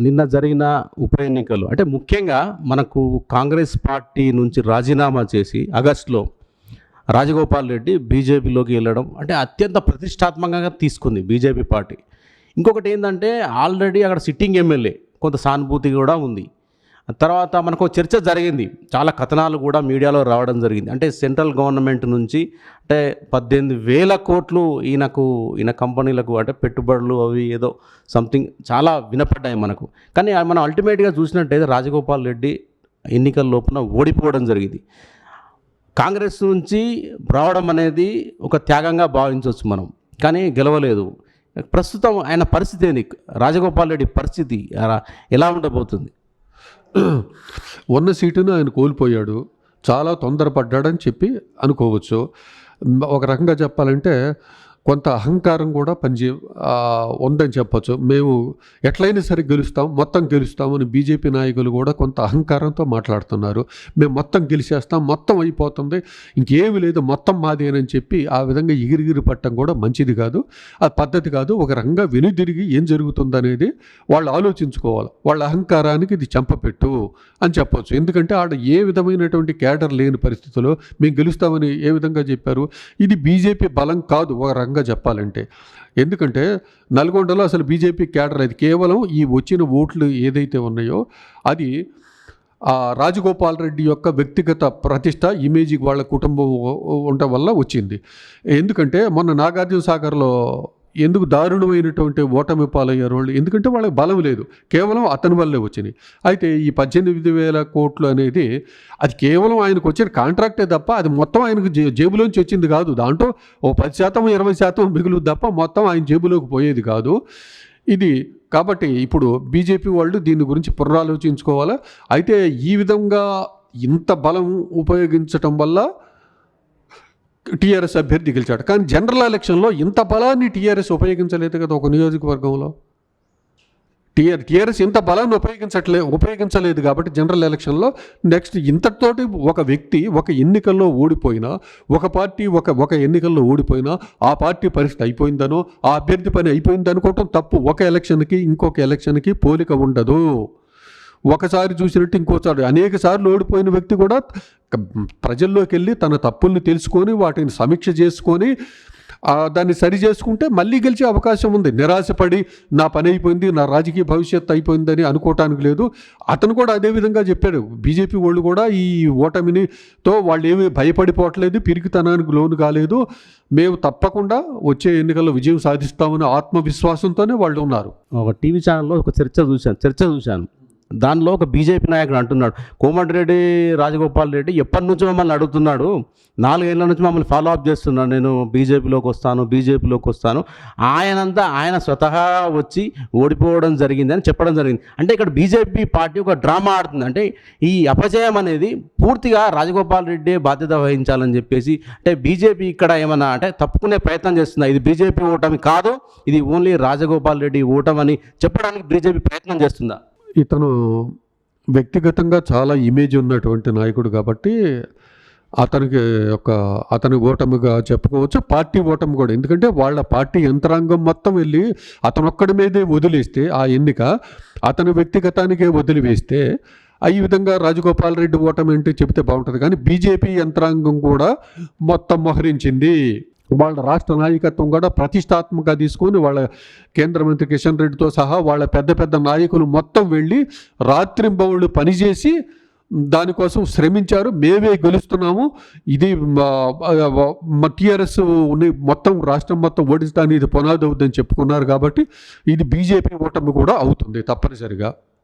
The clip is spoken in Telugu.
నిన్న జరిగిన ఉప ఎన్నికలు అంటే ముఖ్యంగా మనకు కాంగ్రెస్ పార్టీ నుంచి రాజీనామా చేసి ఆగస్టులో రాజగోపాల్ రెడ్డి బీజేపీలోకి వెళ్ళడం అంటే అత్యంత ప్రతిష్టాత్మకంగా తీసుకుంది బీజేపీ పార్టీ. ఇంకొకటి ఏంటంటే ఆల్రెడీ అక్కడ సిట్టింగ్ ఎమ్మెల్యే కొంత సానుభూతి కూడా ఉంది. తర్వాత మనకు చర్చ జరిగింది, చాలా కథనాలు కూడా మీడియాలో రావడం జరిగింది. అంటే సెంట్రల్ గవర్నమెంట్ నుంచి అంటే 18,000 కోట్లు ఈయన కంపెనీలకు అంటే పెట్టుబడులు అవి ఏదో సంథింగ్ చాలా వినపడ్డాయి మనకు. కానీ మనం అల్టిమేట్గా చూసినట్టయితే రాజగోపాల్ రెడ్డి ఎన్నికల లోపల ఓడిపోవడం జరిగింది. కాంగ్రెస్ నుంచి రావడం అనేది ఒక త్యాగంగా భావించవచ్చు మనం, కానీ గెలవలేదు. ప్రస్తుతం ఆయన పరిస్థితి ఏంది, రాజగోపాల్ రెడ్డి పరిస్థితి ఎలా ఉండబోతుంది? ఉన్న సీటును ఆయన కోల్పోయాడు, చాలా తొందరపడ్డాడని చెప్పి అనుకోవచ్చు. ఒక రకంగా చెప్పాలంటే కొంత అహంకారం కూడా ఉందని చెప్పచ్చు. మేము ఎట్లయినా సరే గెలుస్తాం, మొత్తం గెలుస్తామని బీజేపీ నాయకులు కూడా కొంత అహంకారంతో మాట్లాడుతున్నారు. మేము మొత్తం గెలిచేస్తాం, మొత్తం అయిపోతుంది, ఇంకేమీ లేదు, మొత్తం మాదేనని చెప్పి ఆ విధంగా ఎగిరిగిరి పట్టడం కూడా మంచిది కాదు, అది పద్ధతి కాదు. ఒక రకంగా వెనుదిరిగి ఏం జరుగుతుందనేది వాళ్ళు ఆలోచించుకోవాలి. వాళ్ళ అహంకారానికి ఇది చెంపపెట్టు అని చెప్పవచ్చు. ఎందుకంటే ఆడ ఏ విధమైనటువంటి క్యాడర్ లేని పరిస్థితుల్లో మేము గెలుస్తామని ఏ విధంగా చెప్పారు. ఇది బీజేపీ బలం కాదు ఒక రకంగా చెప్పాలంటే. ఎందుకంటే నల్గొండలో అసలు బీజేపీ క్యాడర్ అది కేవలం ఈ వచ్చిన ఓట్లు ఏదైతే ఉన్నాయో అది రాజగోపాల్ రెడ్డి యొక్క వ్యక్తిగత ప్రతిష్ట, ఇమేజ్, వాళ్ళ కుటుంబం ఉండటం వల్ల వచ్చింది. ఎందుకంటే మొన్న నాగార్జున సాగర్లో ఎందుకు దారుణమైనటువంటి ఓటమి పాలయ్యారు వాళ్ళు, ఎందుకంటే వాళ్ళకి బలం లేదు, కేవలం అతని వల్లే వచ్చినాయి. అయితే ఈ 18,000 కోట్లు అనేది అది కేవలం ఆయనకు వచ్చిన కాంట్రాక్టే తప్ప అది మొత్తం ఆయనకు జేబులోంచి వచ్చింది కాదు. దాంట్లో ఓ 10% 20% మిగులు తప్ప మొత్తం ఆయన జేబులోకి పోయేది కాదు ఇది. కాబట్టి ఇప్పుడు బీజేపీ వాళ్ళు దీని గురించి పునరాలోచించుకోవాలా. అయితే ఈ విధంగా ఇంత బలం ఉపయోగించటం వల్ల టీఆర్ఎస్ అభ్యర్థి గెలిచాడు. కానీ జనరల్ ఎలక్షన్లో ఇంత బలాన్ని టీఆర్ఎస్ ఉపయోగించలేదు కదా ఒక నియోజకవర్గంలో. టీఆర్ఎస్ ఇంత బలాన్ని ఉపయోగించలేదు కాబట్టి జనరల్ ఎలక్షన్లో నెక్స్ట్ ఇంతటితోటి ఒక వ్యక్తి ఒక ఎన్నికల్లో ఓడిపోయినా, ఒక పార్టీ ఒక ఎన్నికల్లో ఓడిపోయినా ఆ పార్టీ పరిస్థితి అయిపోయిందనో ఆ అభ్యర్థి పని అయిపోయింది అనుకోవటం తప్పు. ఒక ఎలక్షన్కి ఇంకొక ఎలక్షన్కి పోలిక ఉండదు. ఒకసారి చూసినట్టు ఇంకోసారి అనేక సార్లు ఓడిపోయిన వ్యక్తి కూడా ప్రజల్లోకి వెళ్ళి తన తప్పుల్ని తెలుసుకొని వాటిని సమీక్ష చేసుకొని దాన్ని సరి చేసుకుంటే మళ్ళీ గెలిచే అవకాశం ఉంది. నిరాశపడి నా పని అయిపోయింది, నా రాజకీయ భవిష్యత్తు అయిపోయిందని అనుకోవటానికి లేదు. అతను కూడా అదే విధంగా చెప్పాడు. బీజేపీ వాళ్ళు కూడా ఈ ఓటమినితో వాళ్ళు ఏమీ భయపడిపోవట్లేదు, పిరికితనానికి లోను కాలేదు, మేము తప్పకుండా వచ్చే ఎన్నికల్లో విజయం సాధిస్తామని ఆత్మవిశ్వాసంతోనే వాళ్ళు ఉన్నారు. ఒక టీవీ ఛానల్లో ఒక చర్చ చూశాను. దానిలో ఒక బీజేపీ నాయకుడు అంటున్నాడు, కోమటిరెడ్డి రాజగోపాల్ రెడ్డి ఎప్పటి నుంచో మమ్మల్ని అడుగుతున్నాడు, 4 ఏళ్ల నుంచి మమ్మల్ని ఫాలో అప్ చేస్తున్నాడు, నేను బీజేపీలోకి వస్తాను, ఆయన స్వతహా వచ్చి ఓడిపోవడం జరిగింది అని చెప్పడం జరిగింది. అంటే ఇక్కడ బీజేపీ పార్టీ ఒక డ్రామా ఆడుతుంది. అంటే ఈ అపజయం అనేది పూర్తిగా రాజగోపాల్ రెడ్డి బాధ్యత వహించాలని చెప్పేసి, అంటే బీజేపీ ఇక్కడ ఏమన్నా అంటే తప్పుకునే ప్రయత్నం చేస్తుందా? ఇది బీజేపీ ఓటమి కాదు, ఇది ఓన్లీ రాజగోపాల్ రెడ్డి ఓటమని చెప్పడానికి బీజేపీ ప్రయత్నం చేస్తుందా? ఇతను వ్యక్తిగతంగా చాలా ఇమేజ్ ఉన్నటువంటి నాయకుడు కాబట్టి అతని ఓటమిగా చెప్పుకోవచ్చు, పార్టీ ఓటమి కూడా. ఎందుకంటే వాళ్ళ పార్టీ యంత్రాంగం మొత్తం వెళ్ళి అతను ఒక్కడి మీదే వదిలేస్తే ఆ ఎన్నిక అతని వ్యక్తిగతానికే వదిలివేస్తే ఈ విధంగా రాజగోపాల్ రెడ్డి ఓటమి అంటే చెబితే బాగుంటుంది. కానీ బీజేపీ యంత్రాంగం కూడా మొత్తం మోహరించింది. వాళ్ళ రాష్ట్ర నాయకత్వం కూడా ప్రతిష్టాత్మకంగా తీసుకొని వాళ్ళ కేంద్ర మంత్రి కిషన్ రెడ్డితో సహా వాళ్ళ పెద్ద నాయకులు మొత్తం వెళ్ళి రాత్రింబవళ్ళు పనిచేసి దానికోసం శ్రమించారు. మేమే గెలుస్తున్నాము, ఇది టీఆర్ఎస్ మొత్తం రాష్ట్రం మొత్తం ఓడించడానికి ఇది పునాది అవుతుందని చెప్పుకున్నారు. కాబట్టి ఇది బీజేపీ ఓటమి కూడా అవుతుంది తప్పనిసరిగా.